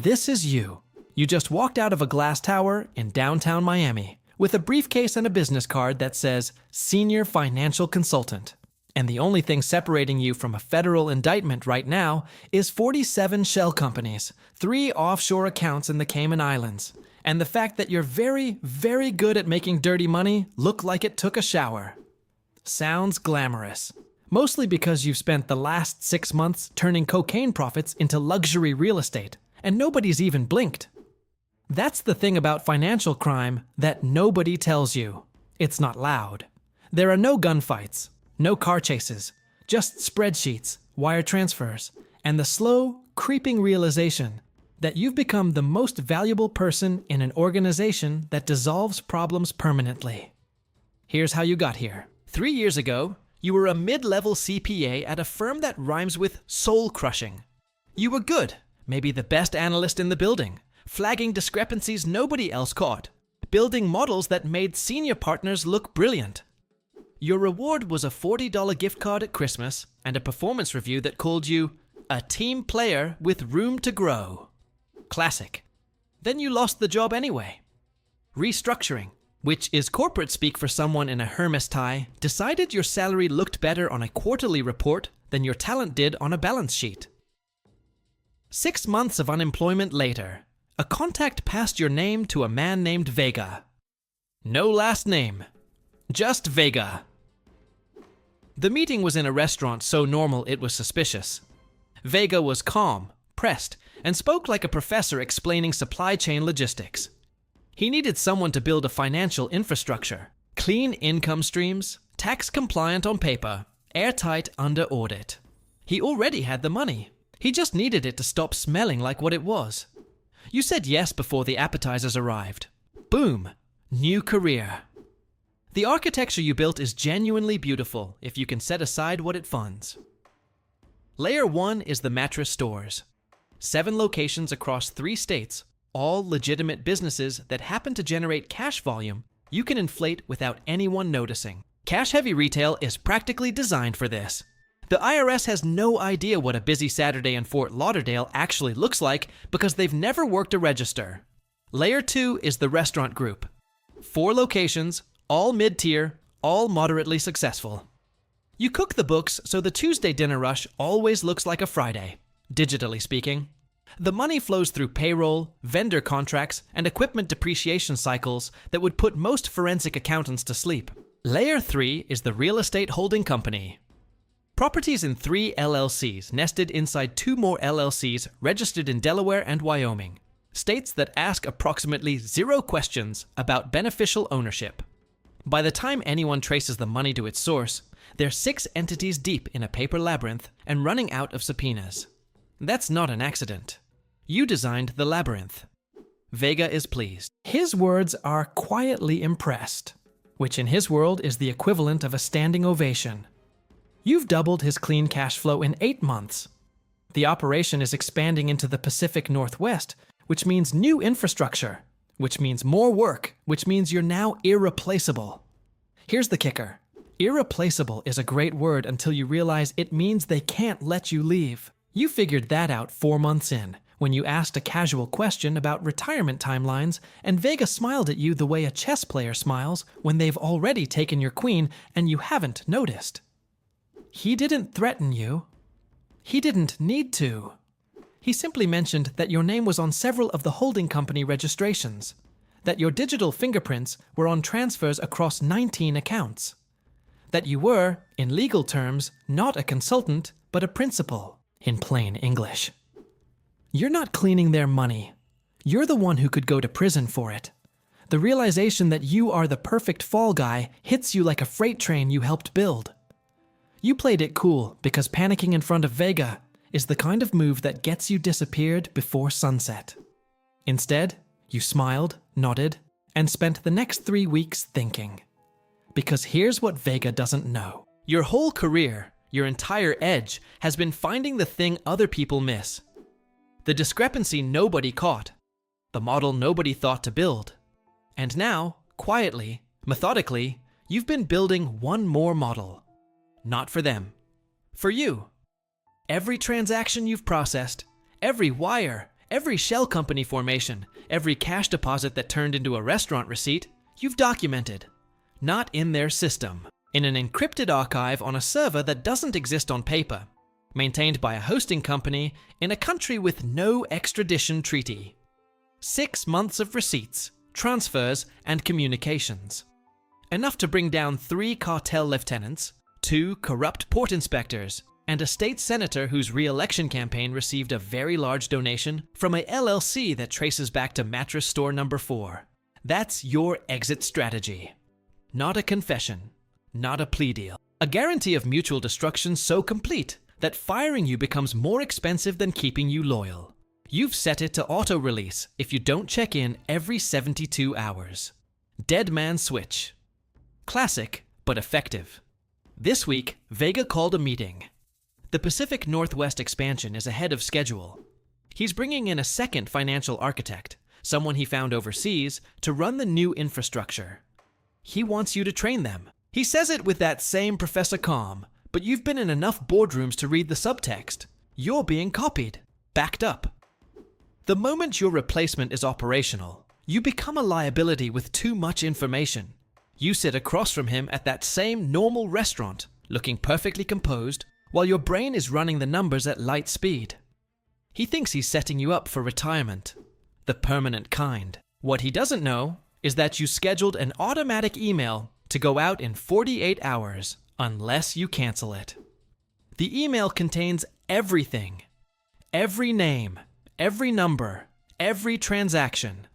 This is you. You just walked out of a glass tower in downtown Miami with a briefcase and a business card that says Senior Financial Consultant. And the only thing separating you from a federal indictment right now is 47 shell companies, 3 offshore accounts in the Cayman Islands, and the fact that you're very, very good at making dirty money look like it took a shower. Sounds glamorous. Mostly because you've spent the last 6 months turning cocaine profits into luxury real estate, and nobody's even blinked. That's the thing about financial crime that nobody tells you. It's not loud. There are no gunfights, no car chases, just spreadsheets, wire transfers, and the slow, creeping realization that you've become the most valuable person in an organization that dissolves problems permanently. Here's how you got here. 3 years ago, you were a mid-level CPA at a firm that rhymes with soul-crushing. You were good, maybe the best analyst in the building, flagging discrepancies nobody else caught, building models that made senior partners look brilliant. Your reward was a $40 gift card at Christmas and a performance review that called you a team player with room to grow. Classic. Then you lost the job anyway. Restructuring, which is corporate speak for someone in a Hermes tie, decided your salary looked better on a quarterly report than your talent did on a balance sheet. 6 months of unemployment later, a contact passed your name to a man named Vega. No last name, just Vega. The meeting was in a restaurant so normal it was suspicious. Vega was calm, pressed, and spoke like a professor explaining supply chain logistics. He needed someone to build a financial infrastructure, clean income streams, tax compliant on paper, airtight under audit. He already had the money. He just needed it to stop smelling like what it was. You said yes before the appetizers arrived. Boom, new career. The architecture you built is genuinely beautiful if you can set aside what it funds. Layer 1 is the mattress stores. 7 locations across 3 states, all legitimate businesses that happen to generate cash volume you can inflate without anyone noticing. Cash-heavy retail is practically designed for this. The IRS has no idea what a busy Saturday in Fort Lauderdale actually looks like because they've never worked a register. Layer 2 is the restaurant group. 4 locations, all mid-tier, all moderately successful. You cook the books so the Tuesday dinner rush always looks like a Friday, digitally speaking. The money flows through payroll, vendor contracts, and equipment depreciation cycles that would put most forensic accountants to sleep. Layer 3 is the real estate holding company. Properties in 3 LLCs nested inside 2 more LLCs registered in Delaware and Wyoming. States that ask approximately 0 questions about beneficial ownership. By the time anyone traces the money to its source, they're 6 entities deep in a paper labyrinth and running out of subpoenas. That's not an accident. You designed the labyrinth. Vega is pleased. His words are quietly impressed, which in his world is the equivalent of a standing ovation. You've doubled his clean cash flow in 8 months. The operation is expanding into the Pacific Northwest, which means new infrastructure, which means more work, which means you're now irreplaceable. Here's the kicker. Irreplaceable is a great word until you realize it means they can't let you leave. You figured that out 4 months in, when you asked a casual question about retirement timelines, and Vega smiled at you the way a chess player smiles when they've already taken your queen and you haven't noticed. He didn't threaten you. He didn't need to. He simply mentioned that your name was on several of the holding company registrations, that your digital fingerprints were on transfers across 19 accounts, that you were, in legal terms, not a consultant, but a principal, in plain English. You're not cleaning their money. You're the one who could go to prison for it. The realization that you are the perfect fall guy hits you like a freight train you helped build. You played it cool because panicking in front of Vega is the kind of move that gets you disappeared before sunset. Instead, you smiled, nodded, and spent the next 3 weeks thinking. Because here's what Vega doesn't know. Your whole career, your entire edge, has been finding the thing other people miss. The discrepancy nobody caught. The model nobody thought to build. And now, quietly, methodically, you've been building one more model. Not for them. For you. Every transaction you've processed, every wire, Every shell company formation, every cash deposit that turned into a restaurant receipt, you've documented. Not in their system. In an encrypted archive on a server that doesn't exist on paper. Maintained by a hosting company in a country with no extradition treaty. 6 months of receipts, transfers, and communications. Enough to bring down 3 cartel lieutenants, 2 corrupt port inspectors, and a state senator whose re-election campaign received a very large donation from a LLC that traces back to mattress store number 4. That's your exit strategy. Not a confession, not a plea deal. A guarantee of mutual destruction so complete that firing you becomes more expensive than keeping you loyal. You've set it to auto-release if you don't check in every 72 hours. Dead man switch. Classic, but effective. This week, Vega called a meeting. The Pacific Northwest expansion is ahead of schedule. He's bringing in a second financial architect, someone he found overseas, to run the new infrastructure. He wants you to train them. He says it with that same Professor Calm, but you've been in enough boardrooms to read the subtext. You're being copied, backed up. The moment your replacement is operational, you become a liability with too much information. You sit across from him at that same normal restaurant, looking perfectly composed, while your brain is running the numbers at light speed. He thinks he's setting you up for retirement, the permanent kind. What he doesn't know is that you scheduled an automatic email to go out in 48 hours, unless you cancel it. The email contains everything. Every name, every number, every transaction.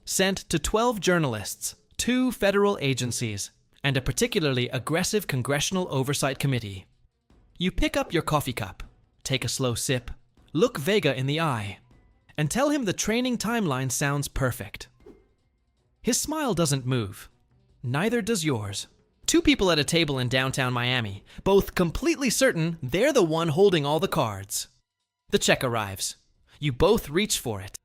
Sent to 12 journalists, 2 federal agencies, and a particularly aggressive congressional oversight committee. You pick up your coffee cup, take a slow sip, look Vega in the eye, and tell him the training timeline sounds perfect. His smile doesn't move. Neither does yours. 2 people at a table in downtown Miami, both completely certain they're the one holding all the cards. The check arrives. You both reach for it.